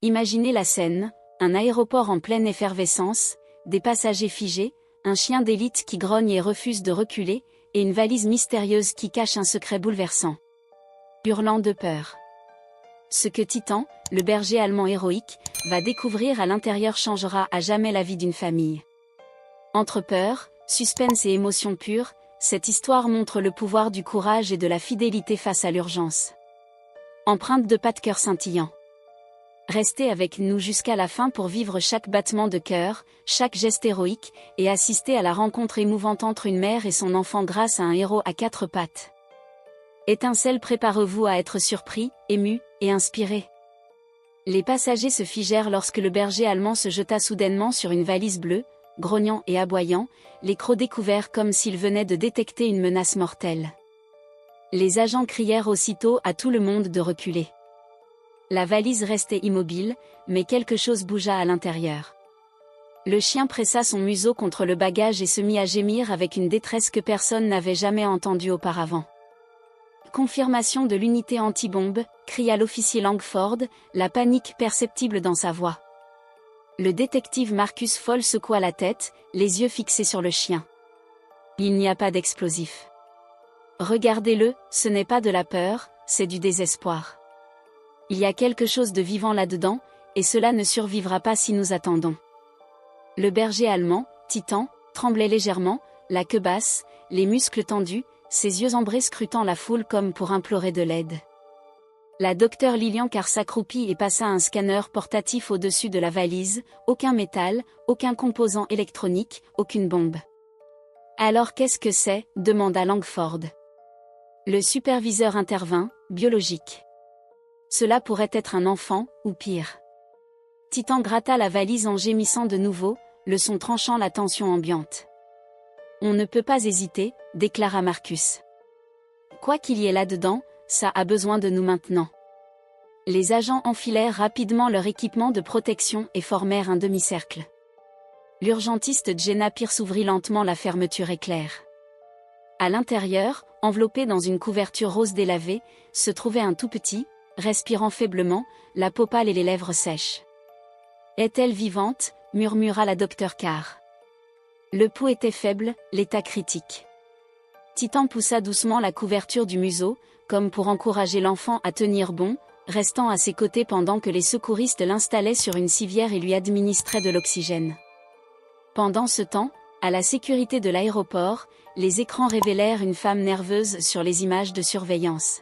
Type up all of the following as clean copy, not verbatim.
Imaginez la scène, un aéroport en pleine effervescence, des passagers figés, un chien d'élite qui grogne et refuse de reculer, et une valise mystérieuse qui cache un secret bouleversant. Hurlant de peur. Ce que Titan, le berger allemand héroïque, va découvrir à l'intérieur changera à jamais la vie d'une famille. Entre peur, suspense et émotion pure, cette histoire montre le pouvoir du courage et de la fidélité face à l'urgence. Empreinte de pas de cœur scintillant. Restez avec nous jusqu'à la fin pour vivre chaque battement de cœur, chaque geste héroïque, et assister à la rencontre émouvante entre une mère et son enfant grâce à un héros à quatre pattes. Étincelle, préparez-vous à être surpris, ému, et inspiré. Les passagers se figèrent lorsque le berger allemand se jeta soudainement sur une valise bleue, grognant et aboyant, les crocs découverts comme s'il venait de détecter une menace mortelle. Les agents crièrent aussitôt à tout le monde de reculer. La valise restait immobile, mais quelque chose bougea à l'intérieur. Le chien pressa son museau contre le bagage et se mit à gémir avec une détresse que personne n'avait jamais entendue auparavant. Confirmation de l'unité anti-bombe, cria l'officier Langford, la panique perceptible dans sa voix. Le détective Marcus Foll secoua la tête, les yeux fixés sur le chien. Il n'y a pas d'explosif. Regardez-le, ce n'est pas de la peur, c'est du désespoir. Il y a quelque chose de vivant là-dedans, et cela ne survivra pas si nous attendons. Le berger allemand, Titan, tremblait légèrement, la queue basse, les muscles tendus, ses yeux ambrés scrutant la foule comme pour implorer de l'aide. La docteure Lilian Carr s'accroupit et passa un scanner portatif au-dessus de la valise, aucun métal, aucun composant électronique, aucune bombe. Alors qu'est-ce que c'est ? Demanda Langford. Le superviseur intervint, biologique. Cela pourrait être un enfant, ou pire. Titan gratta la valise en gémissant de nouveau, le son tranchant la tension ambiante. On ne peut pas hésiter, déclara Marcus. Quoi qu'il y ait là-dedans, ça a besoin de nous maintenant. Les agents enfilèrent rapidement leur équipement de protection et formèrent un demi-cercle. L'urgentiste Jenna Pierce ouvrit lentement la fermeture éclair. À l'intérieur, enveloppé dans une couverture rose délavée, se trouvait un tout petit, respirant faiblement, la peau pâle et les lèvres sèches. « Est-elle vivante ?» murmura la docteure Carr. Le pouls était faible, l'état critique. Titan poussa doucement la couverture du museau, comme pour encourager l'enfant à tenir bon, restant à ses côtés pendant que les secouristes l'installaient sur une civière et lui administraient de l'oxygène. Pendant ce temps, à la sécurité de l'aéroport, les écrans révélèrent une femme nerveuse sur les images de surveillance.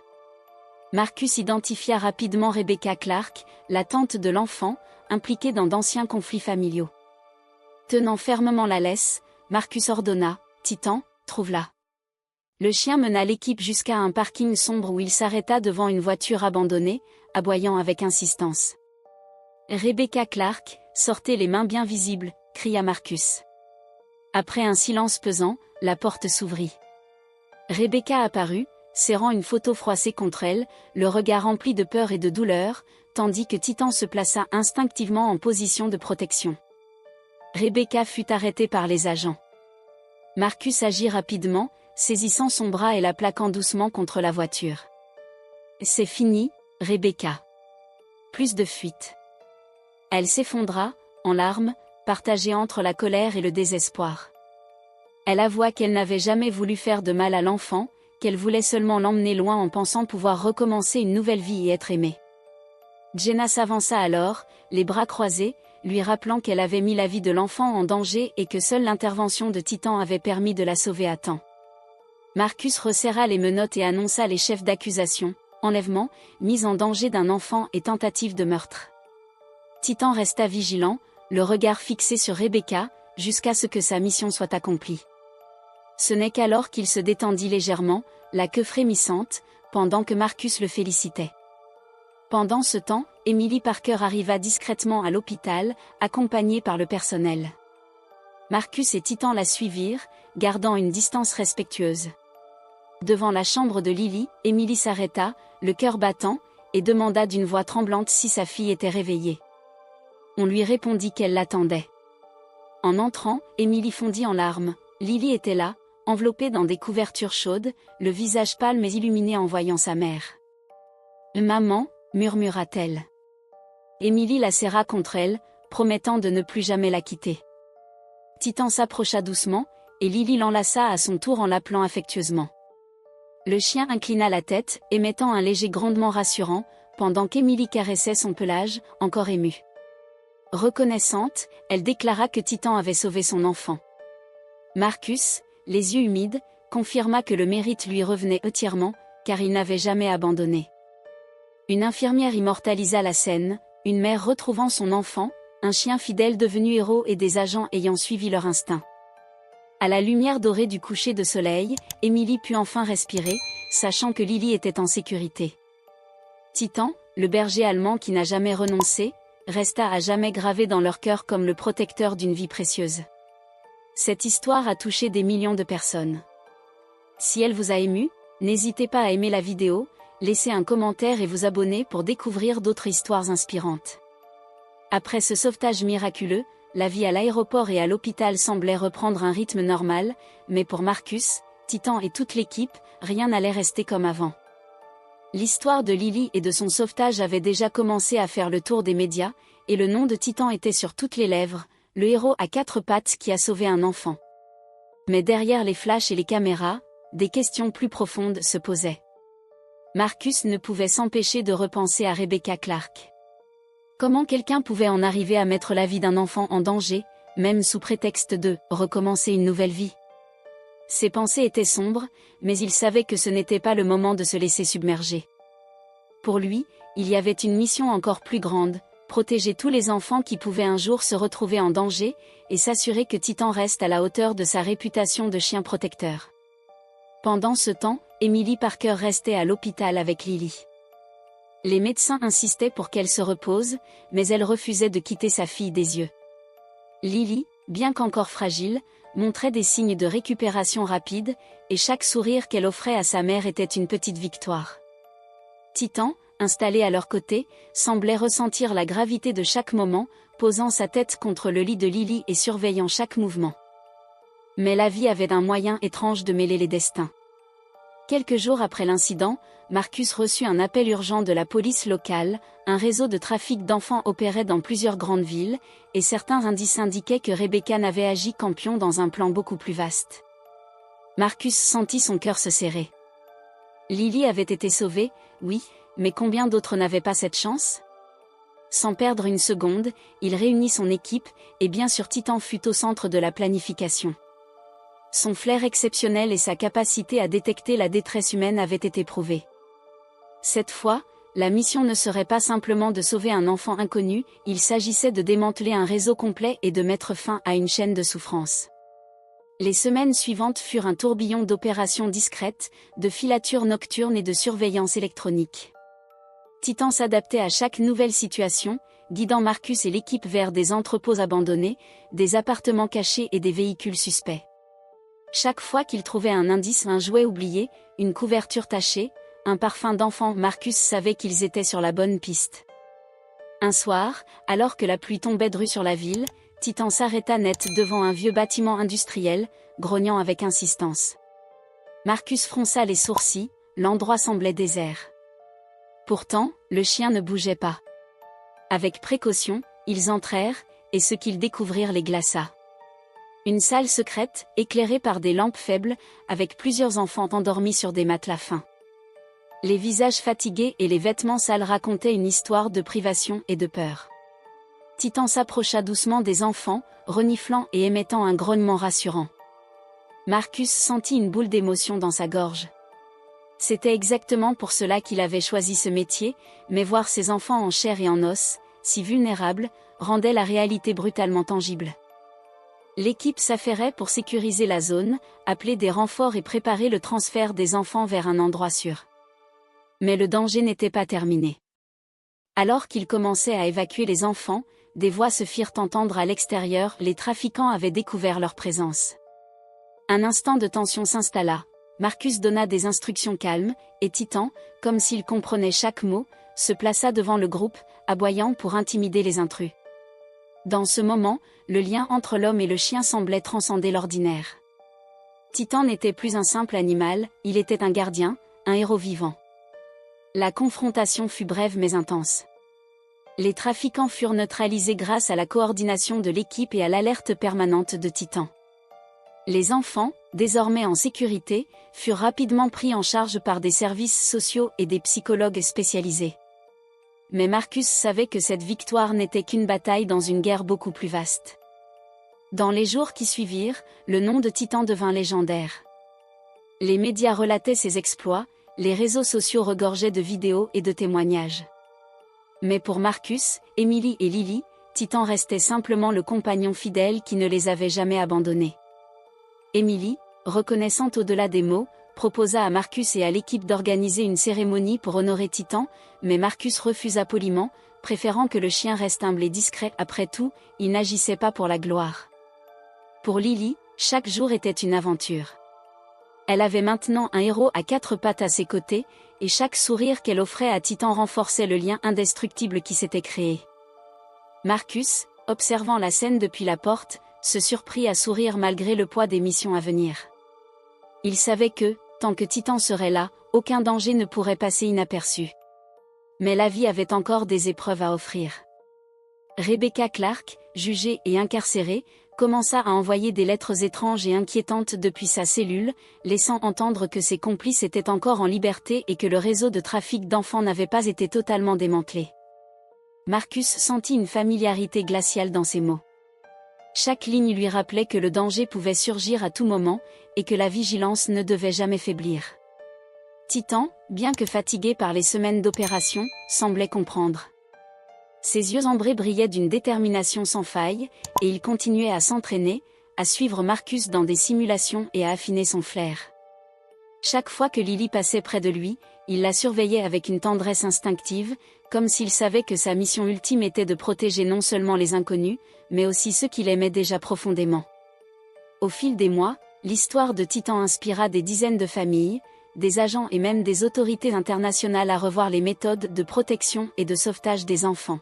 Marcus identifia rapidement Rebecca Clark, la tante de l'enfant, impliquée dans d'anciens conflits familiaux. Tenant fermement la laisse, Marcus ordonna, « Titan, trouve-la. » Le chien mena l'équipe jusqu'à un parking sombre où il s'arrêta devant une voiture abandonnée, aboyant avec insistance. « Rebecca Clark, sortez les mains bien visibles !» cria Marcus. Après un silence pesant, la porte s'ouvrit. Rebecca apparut, serrant une photo froissée contre elle, le regard rempli de peur et de douleur, tandis que Titan se plaça instinctivement en position de protection. Rebecca fut arrêtée par les agents. Marcus agit rapidement, saisissant son bras et la plaquant doucement contre la voiture. « C'est fini, Rebecca. » Plus de fuite. Elle s'effondra, en larmes, partagée entre la colère et le désespoir. Elle avoua qu'elle n'avait jamais voulu faire de mal à l'enfant, qu'elle voulait seulement l'emmener loin en pensant pouvoir recommencer une nouvelle vie et être aimée. Jenna s'avança alors, les bras croisés, lui rappelant qu'elle avait mis la vie de l'enfant en danger et que seule l'intervention de Titan avait permis de la sauver à temps. Marcus resserra les menottes et annonça les chefs d'accusation, enlèvement, mise en danger d'un enfant et tentative de meurtre. Titan resta vigilant, le regard fixé sur Rebecca, jusqu'à ce que sa mission soit accomplie. Ce n'est qu'alors qu'il se détendit légèrement, la queue frémissante, pendant que Marcus le félicitait. Pendant ce temps, Emily Parker arriva discrètement à l'hôpital, accompagnée par le personnel. Marcus et Titan la suivirent, gardant une distance respectueuse. Devant la chambre de Lily, Emily s'arrêta, le cœur battant, et demanda d'une voix tremblante si sa fille était réveillée. On lui répondit qu'elle l'attendait. En entrant, Emily fondit en larmes. Lily était là, enveloppée dans des couvertures chaudes, le visage pâle mais illuminé en voyant sa mère. « Maman » murmura-t-elle. Émilie la serra contre elle, promettant de ne plus jamais la quitter. Titan s'approcha doucement, et Lily l'enlaça à son tour en l'appelant affectueusement. Le chien inclina la tête, émettant un léger grondement rassurant, pendant qu'Émilie caressait son pelage, encore émue. Reconnaissante, elle déclara que Titan avait sauvé son enfant. Marcus, les yeux humides, confirma que le mérite lui revenait entièrement, car il n'avait jamais abandonné. Une infirmière immortalisa la scène, une mère retrouvant son enfant, un chien fidèle devenu héros et des agents ayant suivi leur instinct. À la lumière dorée du coucher de soleil, Émilie put enfin respirer, sachant que Lily était en sécurité. Titan, le berger allemand qui n'a jamais renoncé, resta à jamais gravé dans leur cœur comme le protecteur d'une vie précieuse. Cette histoire a touché des millions de personnes. Si elle vous a ému, n'hésitez pas à aimer la vidéo, laisser un commentaire et vous abonner pour découvrir d'autres histoires inspirantes. Après ce sauvetage miraculeux, la vie à l'aéroport et à l'hôpital semblait reprendre un rythme normal, mais pour Marcus, Titan et toute l'équipe, rien n'allait rester comme avant. L'histoire de Lily et de son sauvetage avait déjà commencé à faire le tour des médias, et le nom de Titan était sur toutes les lèvres, le héros à 4 pattes qui a sauvé un enfant. Mais derrière les flashs et les caméras, des questions plus profondes se posaient. Marcus ne pouvait s'empêcher de repenser à Rebecca Clark. Comment quelqu'un pouvait en arriver à mettre la vie d'un enfant en danger, même sous prétexte de « recommencer une nouvelle vie ». Ses pensées étaient sombres, mais il savait que ce n'était pas le moment de se laisser submerger. Pour lui, il y avait une mission encore plus grande, protéger tous les enfants qui pouvaient un jour se retrouver en danger, et s'assurer que Titan reste à la hauteur de sa réputation de chien protecteur. Pendant ce temps, Emily Parker restait à l'hôpital avec Lily. Les médecins insistaient pour qu'elle se repose, mais elle refusait de quitter sa fille des yeux. Lily, bien qu'encore fragile, montrait des signes de récupération rapide, et chaque sourire qu'elle offrait à sa mère était une petite victoire. Titan, installé à leur côté, semblait ressentir la gravité de chaque moment, posant sa tête contre le lit de Lily et surveillant chaque mouvement. Mais la vie avait un moyen étrange de mêler les destins. Quelques jours après l'incident, Marcus reçut un appel urgent de la police locale, un réseau de trafic d'enfants opérait dans plusieurs grandes villes, et certains indices indiquaient que Rebecca n'avait agi qu'en pion dans un plan beaucoup plus vaste. Marcus sentit son cœur se serrer. Lily avait été sauvée, oui, mais combien d'autres n'avaient pas cette chance ? Sans perdre une seconde, il réunit son équipe, et bien sûr Titan fut au centre de la planification. Son flair exceptionnel et sa capacité à détecter la détresse humaine avaient été prouvés. Cette fois, la mission ne serait pas simplement de sauver un enfant inconnu, il s'agissait de démanteler un réseau complet et de mettre fin à une chaîne de souffrance. Les semaines suivantes furent un tourbillon d'opérations discrètes, de filatures nocturnes et de surveillance électronique. Titan s'adaptait à chaque nouvelle situation, guidant Marcus et l'équipe vers des entrepôts abandonnés, des appartements cachés et des véhicules suspects. Chaque fois qu'il trouvait un indice, un jouet oublié, une couverture tachée, un parfum d'enfant, Marcus savait qu'ils étaient sur la bonne piste. Un soir, alors que la pluie tombait drue sur la ville, Titan s'arrêta net devant un vieux bâtiment industriel, grognant avec insistance. Marcus fronça les sourcils, l'endroit semblait désert. Pourtant, le chien ne bougeait pas. Avec précaution, ils entrèrent, et ce qu'ils découvrirent les glaça. Une salle secrète, éclairée par des lampes faibles, avec plusieurs enfants endormis sur des matelas fins. Les visages fatigués et les vêtements sales racontaient une histoire de privation et de peur. Titan s'approcha doucement des enfants, reniflant et émettant un grognement rassurant. Marcus sentit une boule d'émotion dans sa gorge. C'était exactement pour cela qu'il avait choisi ce métier, mais voir ses enfants en chair et en os, si vulnérables, rendait la réalité brutalement tangible. L'équipe s'affairait pour sécuriser la zone, appeler des renforts et préparer le transfert des enfants vers un endroit sûr. Mais le danger n'était pas terminé. Alors qu'ils commençaient à évacuer les enfants, des voix se firent entendre à l'extérieur, les trafiquants avaient découvert leur présence. Un instant de tension s'installa, Marcus donna des instructions calmes, et Titan, comme s'il comprenait chaque mot, se plaça devant le groupe, aboyant pour intimider les intrus. Dans ce moment, le lien entre l'homme et le chien semblait transcender l'ordinaire. Titan n'était plus un simple animal, il était un gardien, un héros vivant. La confrontation fut brève mais intense. Les trafiquants furent neutralisés grâce à la coordination de l'équipe et à l'alerte permanente de Titan. Les enfants, désormais en sécurité, furent rapidement pris en charge par des services sociaux et des psychologues spécialisés. Mais Marcus savait que cette victoire n'était qu'une bataille dans une guerre beaucoup plus vaste. Dans les jours qui suivirent, le nom de Titan devint légendaire. Les médias relataient ses exploits, les réseaux sociaux regorgeaient de vidéos et de témoignages. Mais pour Marcus, Emily et Lily, Titan restait simplement le compagnon fidèle qui ne les avait jamais abandonnés. Emily, reconnaissante au-delà des mots, proposa à Marcus et à l'équipe d'organiser une cérémonie pour honorer Titan, mais Marcus refusa poliment, préférant que le chien reste humble et discret. Après tout, il n'agissait pas pour la gloire. Pour Lily, chaque jour était une aventure. Elle avait maintenant un héros à 4 pattes à ses côtés, et chaque sourire qu'elle offrait à Titan renforçait le lien indestructible qui s'était créé. Marcus, observant la scène depuis la porte, se surprit à sourire malgré le poids des missions à venir. Il savait que, tant que Titan serait là, aucun danger ne pourrait passer inaperçu. Mais la vie avait encore des épreuves à offrir. Rebecca Clark, jugée et incarcérée, commença à envoyer des lettres étranges et inquiétantes depuis sa cellule, laissant entendre que ses complices étaient encore en liberté et que le réseau de trafic d'enfants n'avait pas été totalement démantelé. Marcus sentit une familiarité glaciale dans ces mots. Chaque ligne lui rappelait que le danger pouvait surgir à tout moment, et que la vigilance ne devait jamais faiblir. Titan, bien que fatigué par les semaines d'opération, semblait comprendre. Ses yeux ambrés brillaient d'une détermination sans faille, et il continuait à s'entraîner, à suivre Marcus dans des simulations et à affiner son flair. Chaque fois que Lily passait près de lui, il la surveillait avec une tendresse instinctive, comme s'il savait que sa mission ultime était de protéger non seulement les inconnus, mais aussi ceux qu'il aimait déjà profondément. Au fil des mois, l'histoire de Titan inspira des dizaines de familles, des agents et même des autorités internationales à revoir les méthodes de protection et de sauvetage des enfants.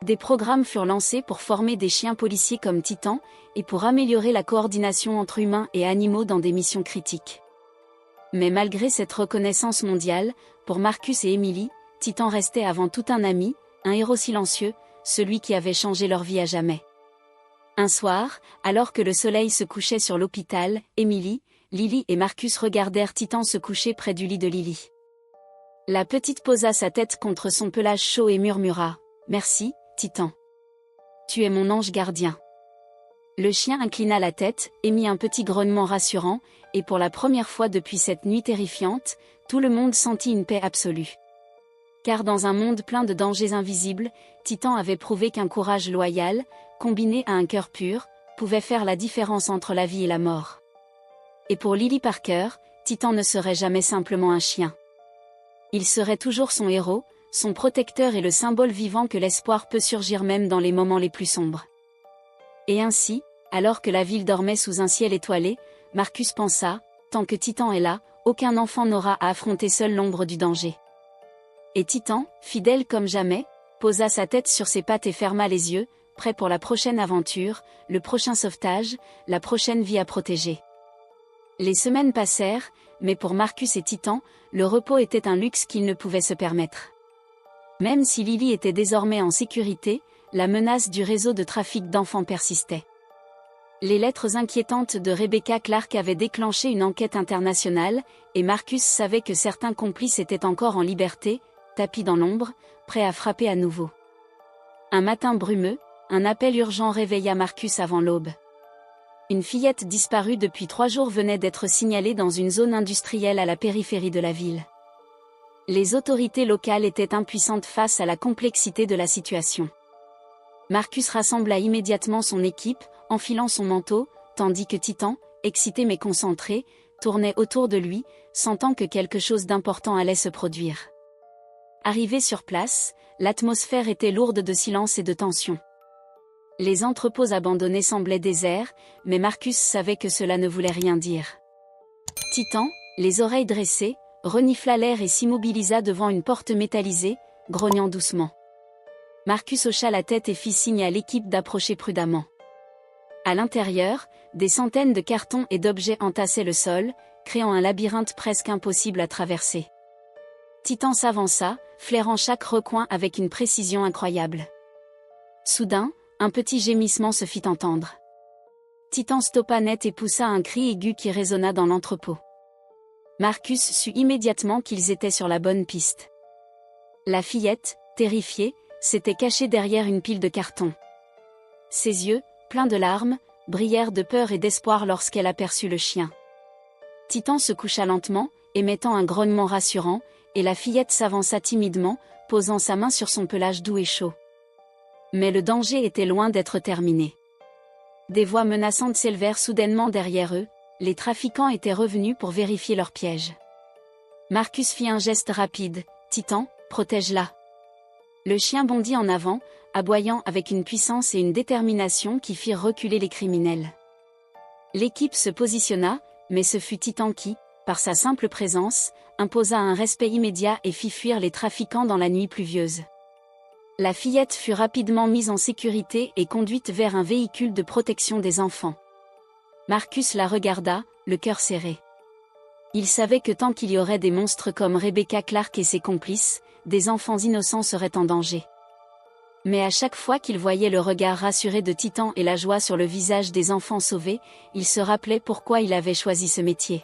Des programmes furent lancés pour former des chiens policiers comme Titan, et pour améliorer la coordination entre humains et animaux dans des missions critiques. Mais malgré cette reconnaissance mondiale, pour Marcus et Emily, Titan restait avant tout un ami, un héros silencieux, celui qui avait changé leur vie à jamais. Un soir, alors que le soleil se couchait sur l'hôpital, Emily, Lily et Marcus regardèrent Titan se coucher près du lit de Lily. La petite posa sa tête contre son pelage chaud et murmura « Merci, Titan. Tu es mon ange gardien. » Le chien inclina la tête, émit un petit grognement rassurant, et pour la première fois depuis cette nuit terrifiante, tout le monde sentit une paix absolue. Car dans un monde plein de dangers invisibles, Titan avait prouvé qu'un courage loyal, combiné à un cœur pur, pouvait faire la différence entre la vie et la mort. Et pour Lily Parker, Titan ne serait jamais simplement un chien. Il serait toujours son héros, son protecteur et le symbole vivant que l'espoir peut surgir même dans les moments les plus sombres. Et ainsi, alors que la ville dormait sous un ciel étoilé, Marcus pensa, tant que Titan est là, aucun enfant n'aura à affronter seul l'ombre du danger. Et Titan, fidèle comme jamais, posa sa tête sur ses pattes et ferma les yeux, prêt pour la prochaine aventure, le prochain sauvetage, la prochaine vie à protéger. Les semaines passèrent, mais pour Marcus et Titan, le repos était un luxe qu'ils ne pouvaient se permettre. Même si Lily était désormais en sécurité, la menace du réseau de trafic d'enfants persistait. Les lettres inquiétantes de Rebecca Clark avaient déclenché une enquête internationale, et Marcus savait que certains complices étaient encore en liberté, tapis dans l'ombre, prêts à frapper à nouveau. Un matin brumeux, un appel urgent réveilla Marcus avant l'aube. Une fillette disparue depuis 3 jours venait d'être signalée dans une zone industrielle à la périphérie de la ville. Les autorités locales étaient impuissantes face à la complexité de la situation. Marcus rassembla immédiatement son équipe, enfilant son manteau, tandis que Titan, excité mais concentré, tournait autour de lui, sentant que quelque chose d'important allait se produire. Arrivé sur place, l'atmosphère était lourde de silence et de tension. Les entrepôts abandonnés semblaient déserts, mais Marcus savait que cela ne voulait rien dire. Titan, les oreilles dressées, renifla l'air et s'immobilisa devant une porte métallisée, grognant doucement. Marcus hocha la tête et fit signe à l'équipe d'approcher prudemment. À l'intérieur, des centaines de cartons et d'objets entassaient le sol, créant un labyrinthe presque impossible à traverser. Titan s'avança, flairant chaque recoin avec une précision incroyable. Soudain, un petit gémissement se fit entendre. Titan stoppa net et poussa un cri aigu qui résonna dans l'entrepôt. Marcus sut immédiatement qu'ils étaient sur la bonne piste. La fillette, terrifiée, s'était cachée derrière une pile de cartons. Ses yeux, pleins de larmes, brillèrent de peur et d'espoir lorsqu'elle aperçut le chien. Titan se coucha lentement, émettant un grognement rassurant, et la fillette s'avança timidement, posant sa main sur son pelage doux et chaud. Mais le danger était loin d'être terminé. Des voix menaçantes s'élevèrent soudainement derrière eux, les trafiquants étaient revenus pour vérifier leur piège. Marcus fit un geste rapide, « Titan, protège-la !» Le chien bondit en avant, aboyant avec une puissance et une détermination qui firent reculer les criminels. L'équipe se positionna, mais ce fut Titan qui, par sa simple présence, imposa un respect immédiat et fit fuir les trafiquants dans la nuit pluvieuse. La fillette fut rapidement mise en sécurité et conduite vers un véhicule de protection des enfants. Marcus la regarda, le cœur serré. Il savait que tant qu'il y aurait des monstres comme Rebecca Clark et ses complices, des enfants innocents seraient en danger. Mais à chaque fois qu'il voyait le regard rassuré de Titan et la joie sur le visage des enfants sauvés, il se rappelait pourquoi il avait choisi ce métier.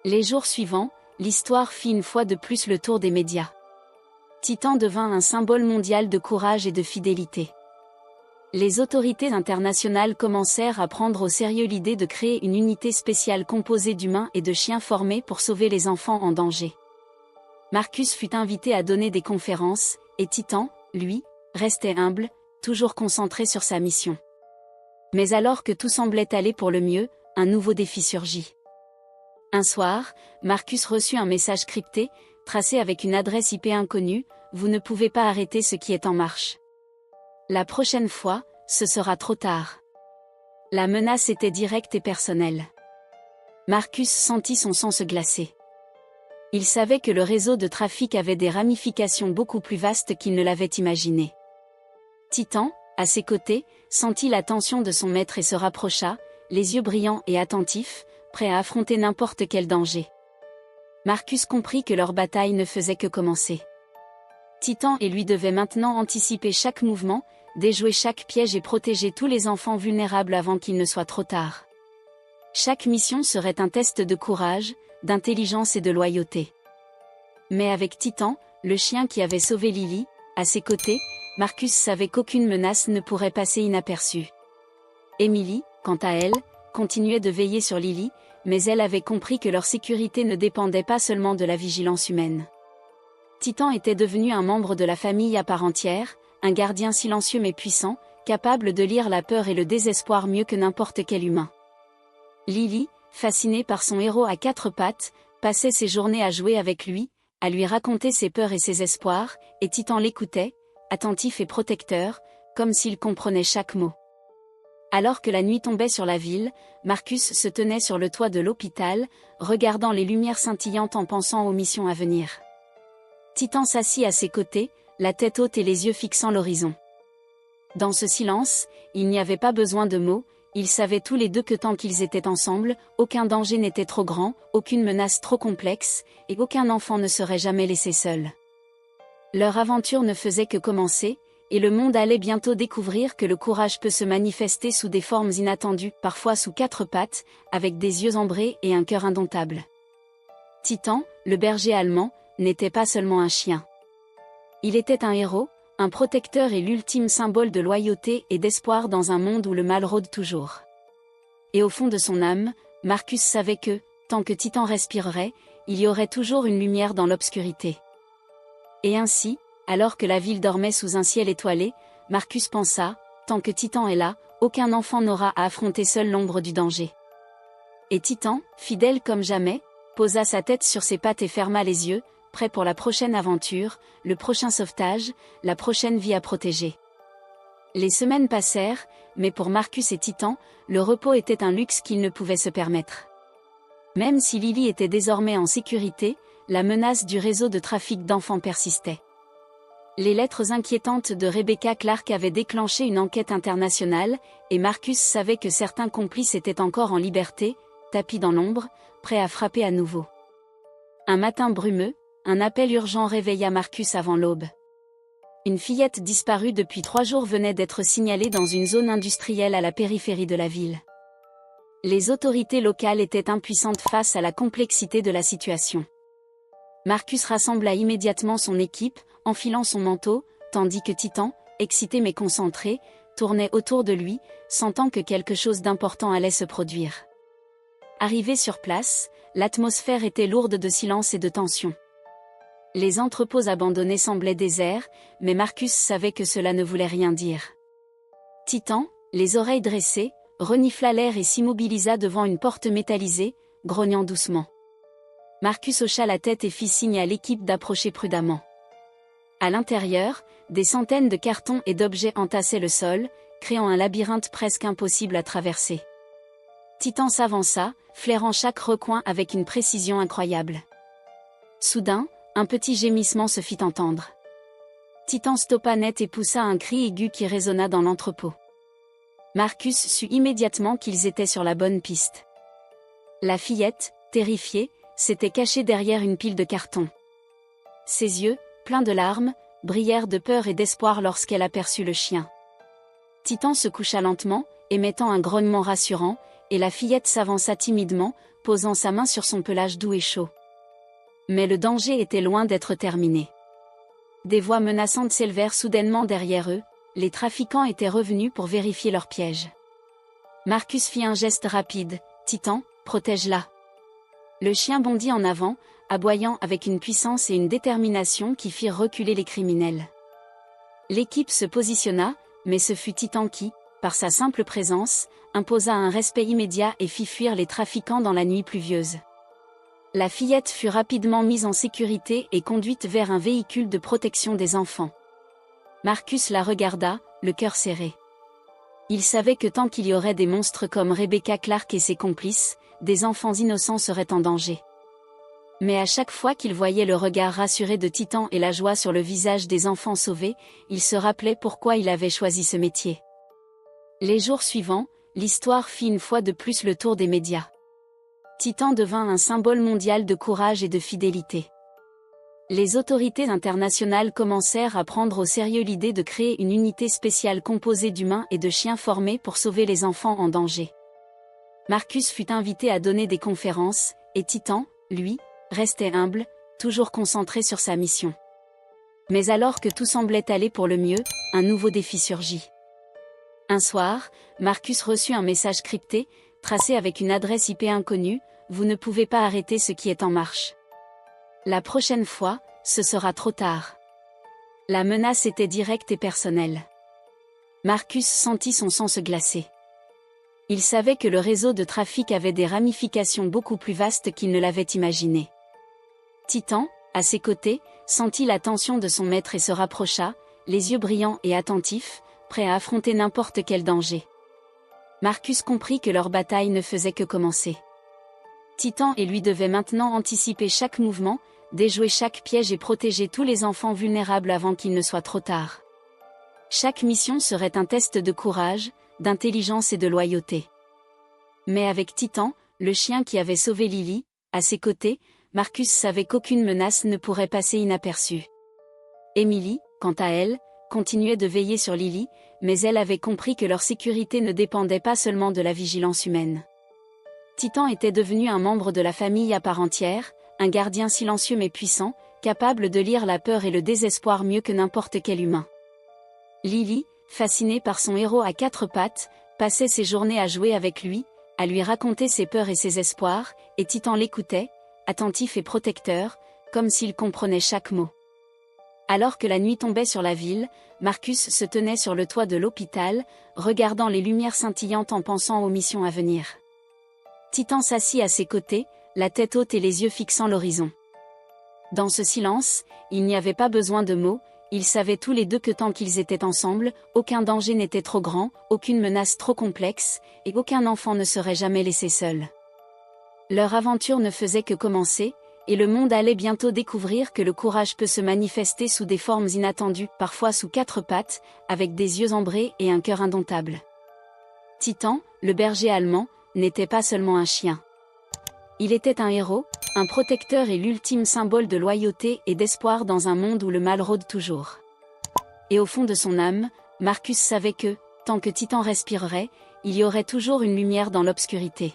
Les jours suivants, l'histoire fit une fois de plus le tour des médias. Titan devint un symbole mondial de courage et de fidélité. Les autorités internationales commencèrent à prendre au sérieux l'idée de créer une unité spéciale composée d'humains et de chiens formés pour sauver les enfants en danger. Marcus fut invité à donner des conférences, et Titan, lui, restait humble, toujours concentré sur sa mission. Mais alors que tout semblait aller pour le mieux, un nouveau défi surgit. Un soir, Marcus reçut un message crypté, tracé avec une adresse IP inconnue, « Vous ne pouvez pas arrêter ce qui est en marche. La prochaine fois, ce sera trop tard. » La menace était directe et personnelle. Marcus sentit son sang se glacer. Il savait que le réseau de trafic avait des ramifications beaucoup plus vastes qu'il ne l'avait imaginé. Titan, à ses côtés, sentit la tension de son maître et se rapprocha, les yeux brillants et attentifs, prêt à affronter n'importe quel danger. Marcus comprit que leur bataille ne faisait que commencer. Titan et lui devaient maintenant anticiper chaque mouvement, déjouer chaque piège et protéger tous les enfants vulnérables avant qu'il ne soit trop tard. Chaque mission serait un test de courage, d'intelligence et de loyauté. Mais avec Titan, le chien qui avait sauvé Lily, à ses côtés, Marcus savait qu'aucune menace ne pourrait passer inaperçue. Emily, quant à elle, continuait de veiller sur Lily, mais elle avait compris que leur sécurité ne dépendait pas seulement de la vigilance humaine. Titan était devenu un membre de la famille à part entière, un gardien silencieux mais puissant, capable de lire la peur et le désespoir mieux que n'importe quel humain. Lily, fascinée par son héros à quatre pattes, passait ses journées à jouer avec lui, à lui raconter ses peurs et ses espoirs, et Titan l'écoutait, attentif et protecteur, comme s'il comprenait chaque mot. Alors que la nuit tombait sur la ville, Marcus se tenait sur le toit de l'hôpital, regardant les lumières scintillantes en pensant aux missions à venir. Titan s'assit à ses côtés, la tête haute et les yeux fixant l'horizon. Dans ce silence, il n'y avait pas besoin de mots, ils savaient tous les deux que tant qu'ils étaient ensemble, aucun danger n'était trop grand, aucune menace trop complexe, et aucun enfant ne serait jamais laissé seul. Leur aventure ne faisait que commencer, et le monde allait bientôt découvrir que le courage peut se manifester sous des formes inattendues, parfois sous quatre pattes, avec des yeux ambrés et un cœur indomptable. Titan, le berger allemand, n'était pas seulement un chien. Il était un héros, un protecteur et l'ultime symbole de loyauté et d'espoir dans un monde où le mal rôde toujours. Et au fond de son âme, Marcus savait que, tant que Titan respirerait, il y aurait toujours une lumière dans l'obscurité. Et ainsi, alors que la ville dormait sous un ciel étoilé, Marcus pensa, tant que Titan est là, aucun enfant n'aura à affronter seul l'ombre du danger. Et Titan, fidèle comme jamais, posa sa tête sur ses pattes et ferma les yeux, prêt pour la prochaine aventure, le prochain sauvetage, la prochaine vie à protéger. Les semaines passèrent, mais pour Marcus et Titan, le repos était un luxe qu'ils ne pouvaient se permettre. Même si Lily était désormais en sécurité, la menace du réseau de trafic d'enfants persistait. Les lettres inquiétantes de Rebecca Clark avaient déclenché une enquête internationale, et Marcus savait que certains complices étaient encore en liberté, tapis dans l'ombre, prêts à frapper à nouveau. Un matin brumeux, Un appel urgent réveilla Marcus avant l'aube. Une fillette disparue depuis 3 jours venait d'être signalée dans une zone industrielle à la périphérie de la ville. Les autorités locales étaient impuissantes face à la complexité de la situation. Marcus rassembla immédiatement son équipe, enfilant son manteau, tandis que Titan, excité mais concentré, tournait autour de lui, sentant que quelque chose d'important allait se produire. Arrivé sur place, l'atmosphère était lourde de silence et de tension. Les entrepôts abandonnés semblaient déserts, mais Marcus savait que cela ne voulait rien dire. Titan, les oreilles dressées, renifla l'air et s'immobilisa devant une porte métallisée, grognant doucement. Marcus hocha la tête et fit signe à l'équipe d'approcher prudemment. À l'intérieur, des centaines de cartons et d'objets entassaient le sol, créant un labyrinthe presque impossible à traverser. Titan s'avança, flairant chaque recoin avec une précision incroyable. Soudain, un petit gémissement se fit entendre. Titan stoppa net et poussa un cri aigu qui résonna dans l'entrepôt. Marcus sut immédiatement qu'ils étaient sur la bonne piste. La fillette, terrifiée, s'était cachée derrière une pile de cartons. Ses yeux, pleins de larmes, brillèrent de peur et d'espoir lorsqu'elle aperçut le chien. Titan se coucha lentement, émettant un grognement rassurant, et la fillette s'avança timidement, posant sa main sur son pelage doux et chaud. Mais le danger était loin d'être terminé. Des voix menaçantes s'élevèrent soudainement derrière eux, les trafiquants étaient revenus pour vérifier leur piège. Marcus fit un geste rapide, « Titan, protège-la !» Le chien bondit en avant, aboyant avec une puissance et une détermination qui firent reculer les criminels. L'équipe se positionna, mais ce fut Titan qui, par sa simple présence, imposa un respect immédiat et fit fuir les trafiquants dans la nuit pluvieuse. La fillette fut rapidement mise en sécurité et conduite vers un véhicule de protection des enfants. Marcus la regarda, le cœur serré. Il savait que tant qu'il y aurait des monstres comme Rebecca Clark et ses complices, des enfants innocents seraient en danger. Mais à chaque fois qu'il voyait le regard rassuré de Titan et la joie sur le visage des enfants sauvés, il se rappelait pourquoi il avait choisi ce métier. Les jours suivants, l'histoire fit une fois de plus le tour des médias. Titan devint un symbole mondial de courage et de fidélité. Les autorités internationales commencèrent à prendre au sérieux l'idée de créer une unité spéciale composée d'humains et de chiens formés pour sauver les enfants en danger. Marcus fut invité à donner des conférences, et Titan, lui, restait humble, toujours concentré sur sa mission. Mais alors que tout semblait aller pour le mieux, un nouveau défi surgit. Un soir, Marcus reçut un message crypté, tracé avec une adresse IP inconnue, « Vous ne pouvez pas arrêter ce qui est en marche. La prochaine fois, ce sera trop tard. » La menace était directe et personnelle. Marcus sentit son sang se glacer. Il savait que le réseau de trafic avait des ramifications beaucoup plus vastes qu'il ne l'avait imaginé. Titan, à ses côtés, sentit la tension de son maître et se rapprocha, les yeux brillants et attentifs, prêt à affronter n'importe quel danger. Marcus comprit que leur bataille ne faisait que commencer. Titan et lui devaient maintenant anticiper chaque mouvement, déjouer chaque piège et protéger tous les enfants vulnérables avant qu'il ne soit trop tard. Chaque mission serait un test de courage, d'intelligence et de loyauté. Mais avec Titan, le chien qui avait sauvé Lily, à ses côtés, Marcus savait qu'aucune menace ne pourrait passer inaperçue. Emily, quant à elle, continuait de veiller sur Lily, mais elle avait compris que leur sécurité ne dépendait pas seulement de la vigilance humaine. Titan était devenu un membre de la famille à part entière, un gardien silencieux mais puissant, capable de lire la peur et le désespoir mieux que n'importe quel humain. Lily, fascinée par son héros à 4 pattes, passait ses journées à jouer avec lui, à lui raconter ses peurs et ses espoirs, et Titan l'écoutait, attentif et protecteur, comme s'il comprenait chaque mot. Alors que la nuit tombait sur la ville, Marcus se tenait sur le toit de l'hôpital, regardant les lumières scintillantes en pensant aux missions à venir. Titan s'assit à ses côtés, la tête haute et les yeux fixant l'horizon. Dans ce silence, il n'y avait pas besoin de mots, ils savaient tous les deux que tant qu'ils étaient ensemble, aucun danger n'était trop grand, aucune menace trop complexe, et aucun enfant ne serait jamais laissé seul. Leur aventure ne faisait que commencer, et le monde allait bientôt découvrir que le courage peut se manifester sous des formes inattendues, parfois sous 4 pattes, avec des yeux ambrés et un cœur indomptable. Titan, le berger allemand, n'était pas seulement un chien. Il était un héros, Un protecteur est l'ultime symbole de loyauté et d'espoir dans un monde où le mal rôde toujours. Et au fond de son âme, Marcus savait que, tant que Titan respirerait, il y aurait toujours une lumière dans l'obscurité.